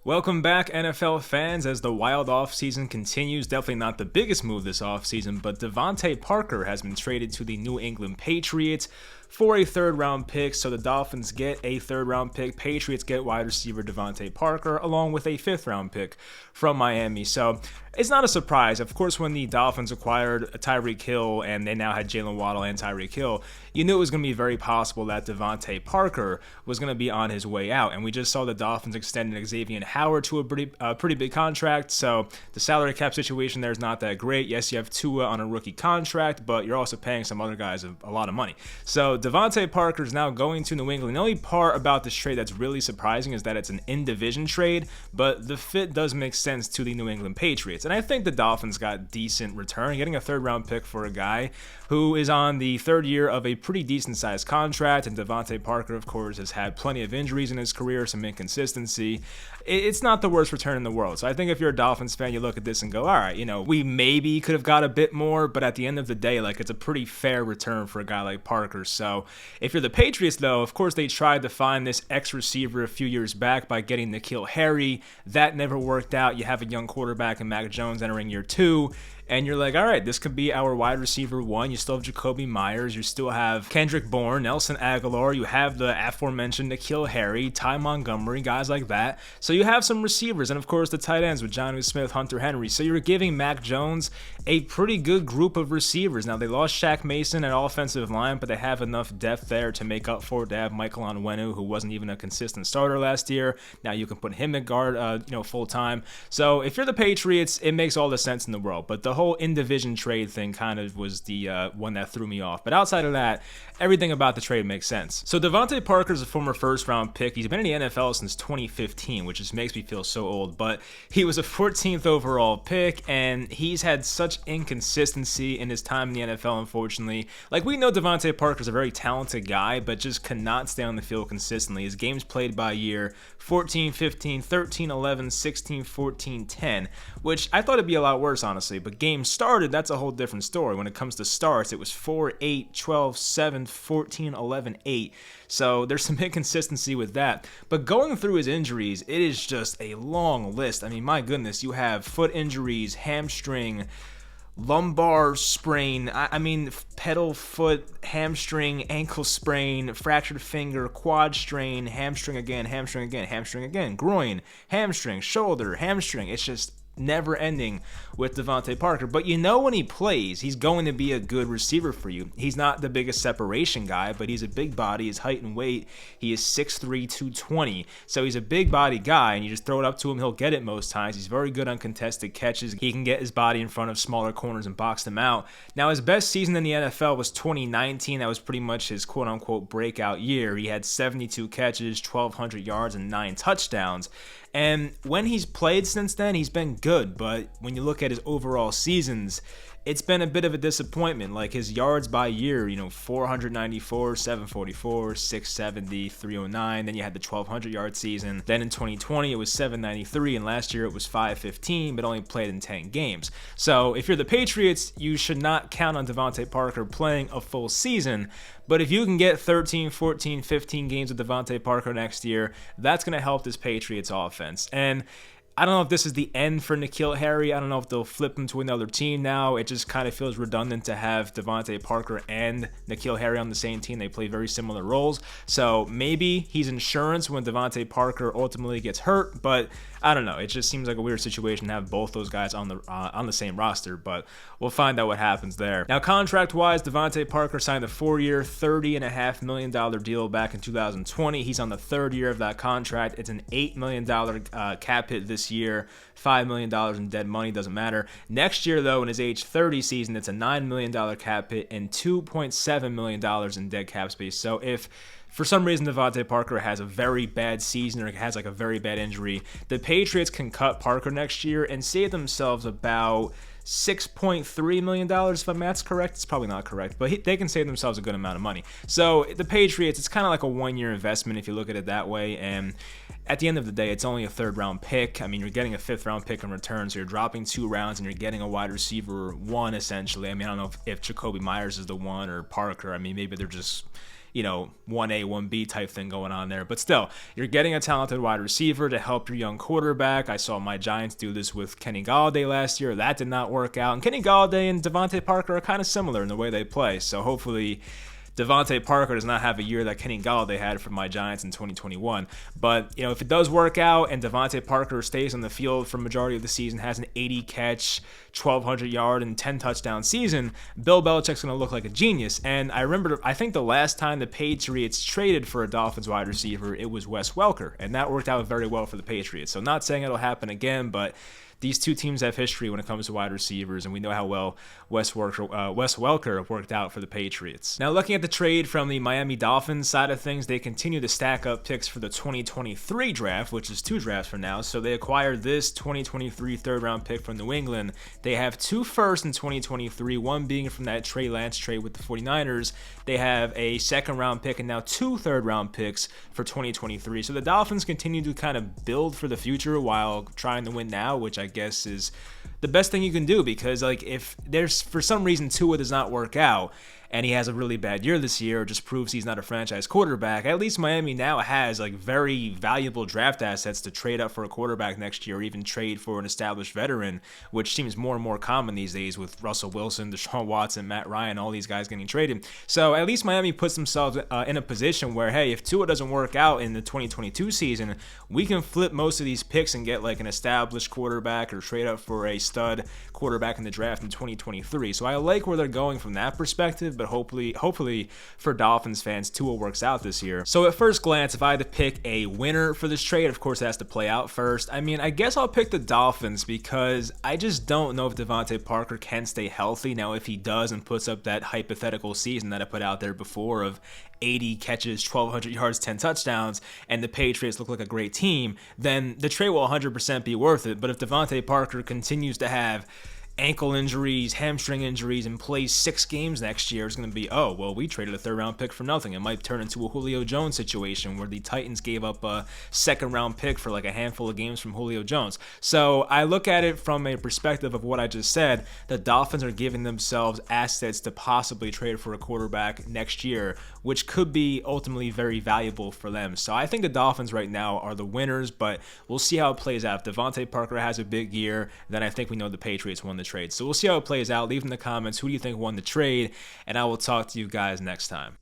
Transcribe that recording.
Welcome back, NFL fans, as the wild offseason continues. Definitely not the biggest move this offseason, but DeVante Parker has been traded to the New England Patriots for a third-round pick. So the Dolphins get a third-round pick. Patriots get wide receiver DeVante Parker, along with a fifth-round pick from Miami. So it's not a surprise. Of course, when the Dolphins acquired Tyreek Hill and they now had Jalen Waddle and Tyreek Hill, you knew it was going to be very possible that DeVante Parker was going to be on his way out. And we just saw the Dolphins extending Xavier Howard to a pretty big contract. So the salary cap situation there is not that great. Yes, you have Tua on a rookie contract, but you're also paying some other guys a lot of money. So DeVante Parker is now going to New England. The only part about this trade that's really surprising is that it's an in-division trade, but the fit does make sense to the New England Patriots. And I think the Dolphins got decent return, getting a third-round pick for a guy who is on the third year of a pretty decent-sized contract. And DeVante Parker, of course, has had plenty of injuries in his career, some inconsistency. It's not the worst return in the world. So I think if you're a Dolphins fan, you look at this and go, all right, we maybe could have got a bit more, but at the end of the day, it's a pretty fair return for a guy like Parker. So if you're the Patriots, though, of course, they tried to find this ex-receiver a few years back by getting N'Keal Harry. That never worked out. You have a young quarterback in Mac Jones entering year 2. And you're like, all right, this could be our wide receiver 1. You still have Jacoby Myers. You still have Kendrick Bourne, Nelson Aguilar. You have the aforementioned N'Keal Harry, Ty Montgomery, guys like that. So you have some receivers. And, of course, the tight ends with Jonnu Smith, Hunter Henry. So you're giving Mac Jones a pretty good group of receivers. Now, they lost Shaq Mason at offensive line, but they have enough depth there to make up for it. They have Michael Onwenu, who wasn't even a consistent starter last year. Now you can put him at guard, full-time. So if you're the Patriots, it makes all the sense in the world. But the whole in-division trade thing kind of was the one that threw me off. But outside of that, everything about the trade makes sense. So DeVante Parker is a former first-round pick. He's been in the NFL since 2015, which just makes me feel so old. But he was a 14th overall pick, and he's had such inconsistency in his time in the NFL, unfortunately. We know DeVante Parker's a very talented guy, but just cannot stay on the field consistently. His games played by year, 14, 15, 13, 11, 16, 14, 10, which I thought it'd be a lot worse, honestly. But games started, that's a whole different story. When it comes to starts, it was 4, 8, 12, 7, 14, 11, 8. So there's some inconsistency with that. But going through his injuries, it is just a long list. I mean, my goodness, you have foot injuries, hamstring, lumbar sprain, pedal foot, hamstring, ankle sprain, fractured finger, quad strain, hamstring again, groin, hamstring, shoulder, hamstring. It's just never ending with DeVante Parker. But when he plays, he's going to be a good receiver for you. He's not the biggest separation guy, but he's a big body. His height and weight, he is 6'3", 220. So he's a big body guy, and you just throw it up to him, he'll get it most times. He's very good on contested catches. He can get his body in front of smaller corners and box them out. Now, his best season in the NFL was 2019. That was pretty much his quote-unquote breakout year. He had 72 catches, 1,200 yards, and 9 touchdowns. And when he's played since then, he's been good. But when you look at his overall seasons, it's been a bit of a disappointment. His yards by year, 494, 744, 670, 309. Then you had the 1,200-yard season. Then in 2020, it was 793. And last year, it was 515, but only played in 10 games. So if you're the Patriots, you should not count on DeVante Parker playing a full season. But if you can get 13, 14, 15 games with DeVante Parker next year, that's going to help this Patriots offense. And I don't know if this is the end for N'Keal Harry. I don't know if they'll flip him to another team now. It just kind of feels redundant to have DeVante Parker and N'Keal Harry on the same team. They play very similar roles. So maybe he's insurance when DeVante Parker ultimately gets hurt, but I don't know. It just seems like a weird situation to have both those guys on the same roster, but we'll find out what happens there. Now, contract-wise, DeVante Parker signed a 4-year, $30.5 million deal back in 2020. He's on the third year of that contract. It's an $8 million cap hit this year, $5 million in dead money, doesn't matter. Next year, though, in his age 30 season, it's a $9 million cap hit and $2.7 million in dead cap space. So if for some reason DeVante Parker has a very bad season or has a very bad injury, the Patriots can cut Parker next year and save themselves about $6.3 million, if my math's correct. It's probably not correct, but they can save themselves a good amount of money. So the Patriots, it's kind of like a one-year investment if you look at it that way, and at the end of the day, it's only a third-round pick. I mean, you're getting a fifth-round pick in return, so you're dropping 2 rounds, and you're getting a wide receiver 1, essentially. I mean, I don't know if Jacoby Myers is the one or Parker. I mean, maybe they're just 1A, 1B type thing going on there. But still, you're getting a talented wide receiver to help your young quarterback. I saw my Giants do this with Kenny Golladay last year. That did not work out. And Kenny Golladay and DeVante Parker are kind of similar in the way they play. So hopefully DeVante Parker does not have a year that Kenny Golladay had for my Giants in 2021. But, if it does work out and DeVante Parker stays on the field for the majority of the season, has an 80-catch, 1,200-yard, and 10-touchdown season, Bill Belichick's going to look like a genius. And I think the last time the Patriots traded for a Dolphins wide receiver, it was Wes Welker, and that worked out very well for the Patriots. So not saying it'll happen again, but these two teams have history when it comes to wide receivers, and we know how well Wes Welker worked out for the Patriots. Now, looking at the trade from the Miami Dolphins side of things, they continue to stack up picks for the 2023 draft, which is 2 drafts from now. So they acquired this 2023 third-round pick from New England. They have 2 firsts in 2023, one being from that Trey Lance trade with the 49ers. They have a second-round pick and now 2 third-round picks for 2023. So the Dolphins continue to kind of build for the future while trying to win now, which I guess is the best thing you can do, because if there's for some reason Tua does not work out and he has a really bad year this year, or just proves he's not a franchise quarterback, at least Miami now has very valuable draft assets to trade up for a quarterback next year, or even trade for an established veteran, which seems more and more common these days with Russell Wilson, Deshaun Watson, Matt Ryan, all these guys getting traded. So at least Miami puts themselves in a position where, hey, if Tua doesn't work out in the 2022 season, we can flip most of these picks and get an established quarterback or trade up for a stud quarterback in the draft in 2023. So I like where they're going from that perspective, but hopefully for Dolphins fans, Tua works out this year. So at first glance, if I had to pick a winner for this trade, of course it has to play out first. I guess I'll pick the Dolphins because I just don't know if DeVante Parker can stay healthy. Now, if he does and puts up that hypothetical season that I put out there before of 80 catches, 1,200 yards, 10 touchdowns, and the Patriots look like a great team, then the trade will 100% be worth it. But if DeVante Parker continues to have ankle injuries, hamstring injuries, and plays 6 games next year, it's going to be, oh, well, we traded a third-round pick for nothing. It might turn into a Julio Jones situation where the Titans gave up a second-round pick for a handful of games from Julio Jones. So I look at it from a perspective of what I just said. The Dolphins are giving themselves assets to possibly trade for a quarterback next year, which could be ultimately very valuable for them. So I think the Dolphins right now are the winners, but we'll see how it plays out. If DeVante Parker has a big year, then I think we know the Patriots won the trade. So we'll see how it plays out. Leave in the comments who do you think won the trade, and I will talk to you guys next time.